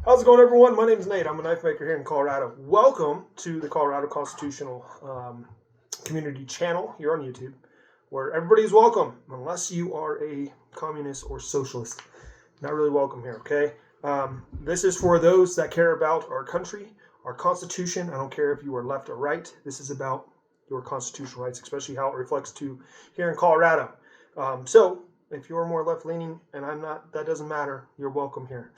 How's it going, everyone? My name is Nate. I'm a knife maker here in Colorado. Welcome to the Colorado Constitutional Community Channel here on YouTube, where everybody's welcome, unless you are a communist or socialist. Not really welcome here, okay? This is for those that care about our country, our Constitution. I don't care if you are left or right. This is about your constitutional rights, especially how it reflects to here in Colorado. So, if you're more left-leaning and I'm not, that doesn't matter. You're welcome here.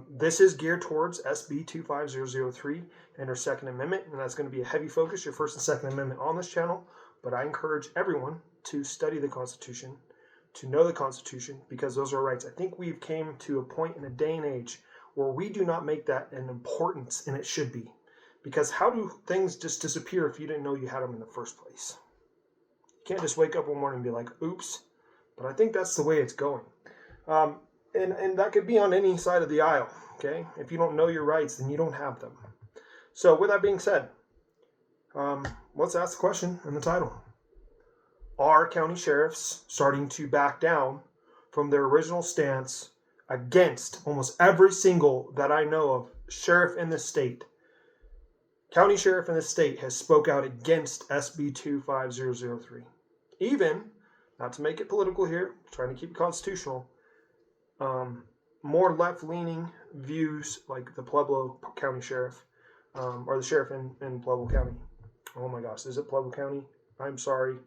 This is geared towards SB25-003 and our Second Amendment, and that's going to be a heavy focus, your First and Second Amendment on this channel. But I encourage everyone to study the Constitution, to know the Constitution, because those are rights. I think we've came to a point in a day and age where we do not make that an importance, and it should be. Because how do things just disappear if you didn't know you had them in the first place? You can't just wake up one morning and be like, oops. But I think that's the way it's going. And that could be on any side of the aisle, okay? If you don't know your rights, then you don't have them. So with that being said, let's ask the question in the title. Are county sheriffs starting to back down from their original stance against almost every single that I know of sheriff in this state? County sheriff in this state has spoke out against SB25-003. Even, not to make it political here, trying to keep it constitutional, more left-leaning views like the Pueblo County Sheriff, or the sheriff in Pueblo County. Oh my gosh, is it Pueblo County? I'm sorry.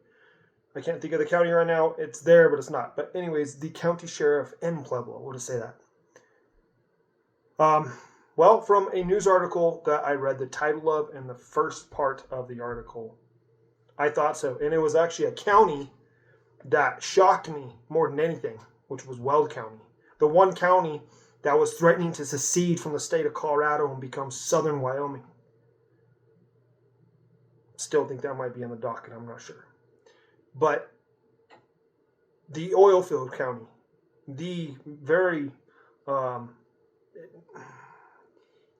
I can't think of the county right now. It's there, but it's not. But anyways, the county sheriff in Pueblo. We'll just say that. Well, from a news article that I read the title of and the first part of the article, I thought so. And it was actually a county that shocked me more than anything, which was Weld County. The one county that was threatening to secede from the state of Colorado and become southern Wyoming. Still think that might be on the docket, I'm not sure. But the oilfield county, the very,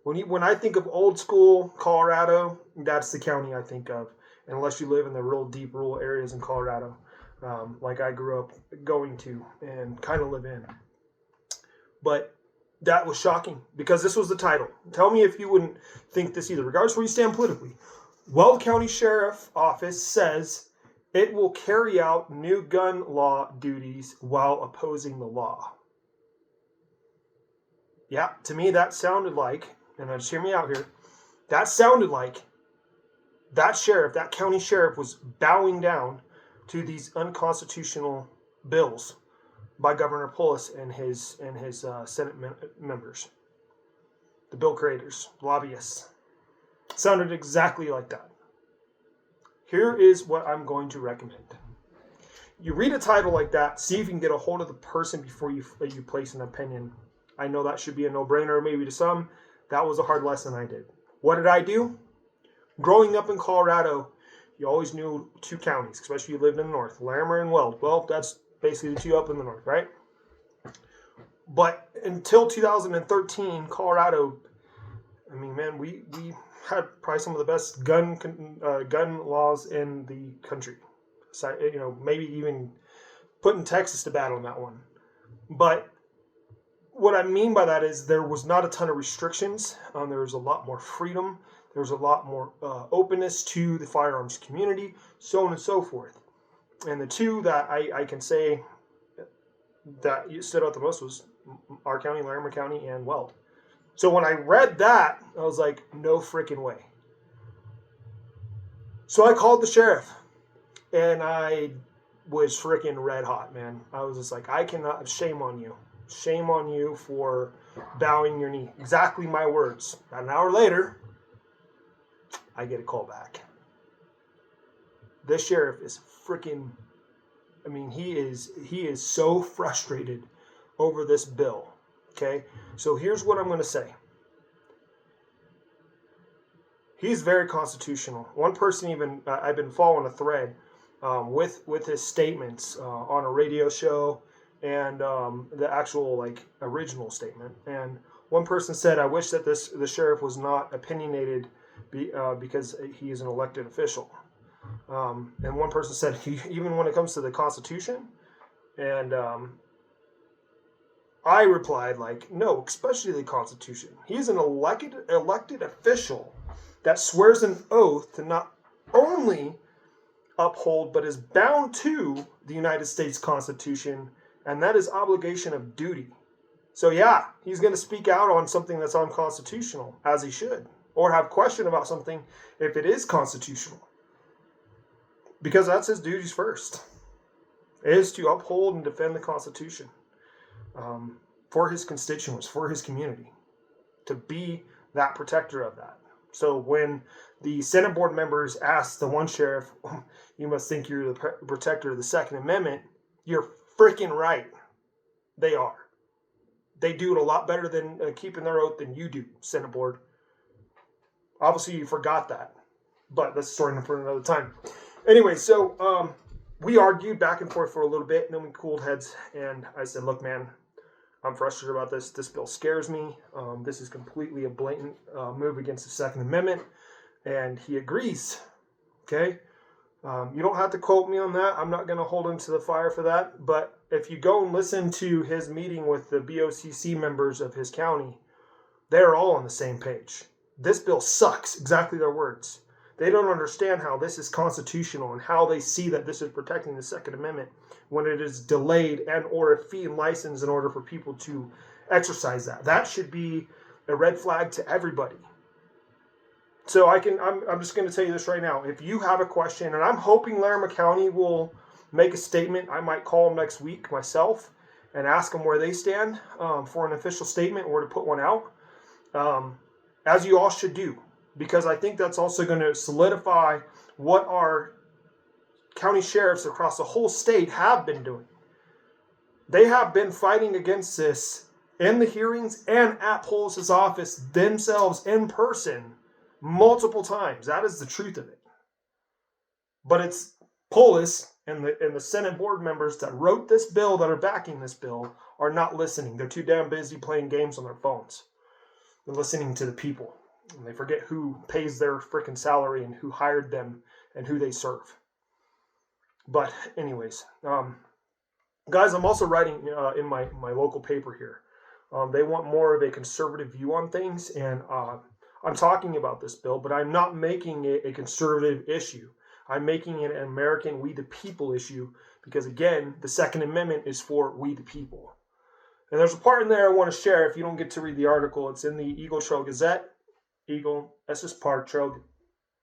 when I think of old school Colorado, that's the county I think of, unless you live in the real deep rural areas in Colorado, like I grew up going to and kind of live in. But that was shocking because this was the title. Tell me if you wouldn't think this either, regardless of where you stand politically. Weld County Sheriff Office says it will carry out new gun law duties while opposing the law. Yeah, to me that sounded like, and just hear me out here, that sounded like that sheriff, that county sheriff was bowing down to these unconstitutional bills by Governor Polis and his Senate members, the bill creators, lobbyists. Sounded exactly like that. Here is what I'm going to recommend. You read a title like that, see if you can get a hold of the person before you place an opinion. I know that should be a no-brainer maybe to some. That was a hard lesson I did. What did I do? Growing up in Colorado, you always knew two counties, especially if you lived in the north, Larimer and Weld. Well, that's basically the two up in the north, right? But until 2013, Colorado, I mean, man, we had probably some of the best gun laws in the country. So, maybe even putting Texas to battle on that one. But what I mean by that is there was not a ton of restrictions. There was a lot more freedom. There was a lot more openness to the firearms community, so on and so forth. And the two that I can say that stood out the most was our county, Larimer County, and Weld. So when I read that, I was like, no freaking way. So I called the sheriff, and I was freaking red hot, man. I was just like, I cannot, shame on you. Shame on you for bowing your knee. Exactly my words. About an hour later, I get a call back. This sheriff is freaking, I mean, he is so frustrated over this bill. Okay? So here's what I'm going to say. He's very constitutional. One person even, I've been following a thread with his statements on a radio show and the actual original statement. And one person said, I wish that the sheriff was not opinionated because he is an elected official. And one person said, even when it comes to the Constitution and I replied, like, no, especially the Constitution. He's an elected official that swears an oath to not only uphold, but is bound to the United States Constitution, and that is obligation of duty. So yeah, he's going to speak out on something that's unconstitutional, as he should, or have question about something if it is constitutional, because that's his duties first, is to uphold and defend the Constitution for his constituents, for his community, to be that protector of that. So when the Senate board members asked the one sheriff, you must think you're the protector of the Second Amendment, you're freaking right. They are. They do it a lot better than keeping their oath than you do, Senate board. Obviously, you forgot that, but that's a story for another time. Anyway, so we argued back and forth for a little bit, and then we cooled heads, and I said, look, man, I'm frustrated about this. This bill scares me. This is completely a blatant move against the Second Amendment, and he agrees, okay? You don't have to quote me on that. I'm not going to hold him to the fire for that, but if you go and listen to his meeting with the BOCC members of his county, they're all on the same page. This bill sucks, exactly their words. They don't understand how this is constitutional and how they see that this is protecting the Second Amendment when it is delayed and or a fee and license in order for people to exercise that. That should be a red flag to everybody. So I'm just going to tell you this right now. If you have a question, and I'm hoping Larimer County will make a statement. I might call them next week myself and ask them where they stand for an official statement or to put one out, as you all should do, because I think that's also going to solidify what our county sheriffs across the whole state have been doing. They have been fighting against this in the hearings and at Polis' office themselves in person multiple times. That is the truth of it. But it's Polis and the Senate board members that wrote this bill, that are backing this bill, are not listening. They're too damn busy playing games on their phones. They're listening to the people. And they forget who pays their freaking salary and who hired them and who they serve. But anyways, guys, I'm also writing in my local paper here. They want more of a conservative view on things, and I'm talking about this bill, but I'm not making it a conservative issue. I'm making it an American we the people issue because, again, the Second Amendment is for we the people. And there's a part in there I want to share. If you don't get to read the article, it's in the Eagle Trail Gazette. Estes Park Trail.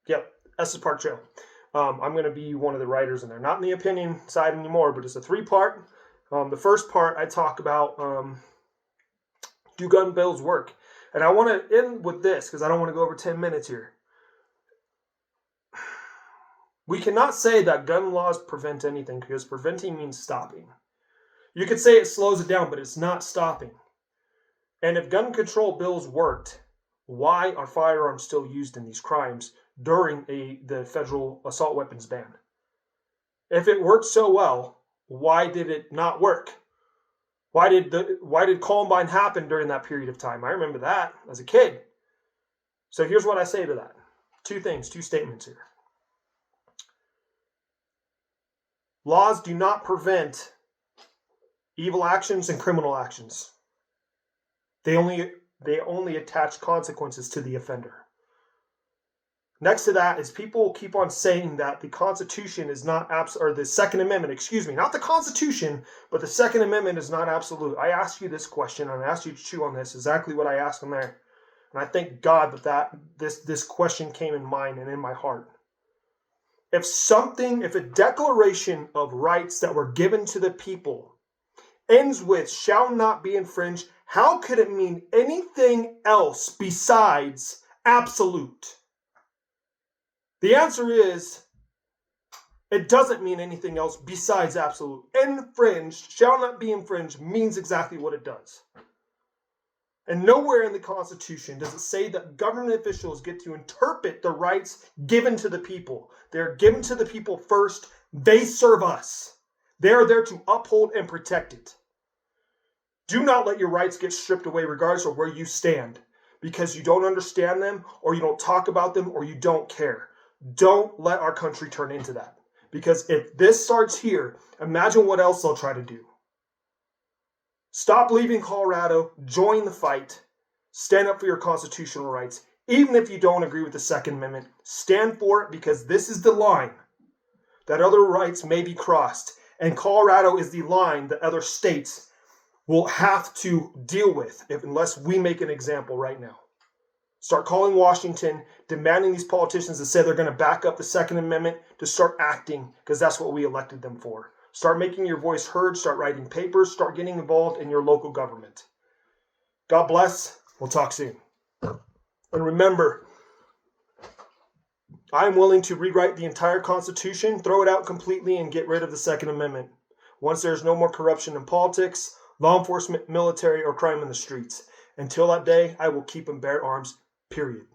Yep, Estes Park Trail. I'm going to be one of the writers in there. Not in the opinion side anymore, but it's a 3-part. The first part, I talk about do gun bills work? And I want to end with this because I don't want to go over 10 minutes here. We cannot say that gun laws prevent anything because preventing means stopping. You could say it slows it down, but it's not stopping. And if gun control bills worked, why are firearms still used in these crimes during the federal assault weapons ban? If it worked so well, why did it not work? Why did Columbine happen during that period of time? I remember that as a kid. So here's what I say to that. 2 statements here. Laws do not prevent evil actions and criminal actions. They only attach consequences to the offender. Next to that is people keep on saying that the Constitution is not or the Second Amendment, not the Constitution, but the Second Amendment is not absolute. I asked you this question, and I asked you to chew on this, exactly what I asked them there. And I thank God that this question came in mind and in my heart. If a declaration of rights that were given to the people ends with shall not be infringed, how could it mean anything else besides absolute? The answer is, it doesn't mean anything else besides absolute. Infringed, shall not be infringed, means exactly what it does. And nowhere in the Constitution does it say that government officials get to interpret the rights given to the people. They're given to the people first. They serve us. They are there to uphold and protect it. Do not let your rights get stripped away regardless of where you stand because you don't understand them or you don't talk about them or you don't care. Don't let our country turn into that. Because if this starts here, imagine what else they'll try to do. Stop leaving Colorado. Join the fight. Stand up for your constitutional rights. Even if you don't agree with the Second Amendment, stand for it, because this is the line that other rights may be crossed. And Colorado is the line that other states will have to deal with unless we make an example right now. Start calling Washington, demanding these politicians that say they're going to back up the Second Amendment to start acting, because that's what we elected them for. Start making your voice heard. Start writing papers. Start getting involved in your local government. God bless. We'll talk soon. And remember, I'm willing to rewrite the entire Constitution, throw it out completely, and get rid of the Second Amendment. Once there's no more corruption in politics, law enforcement, military, or crime in the streets. Until that day, I will keep and bear arms, period.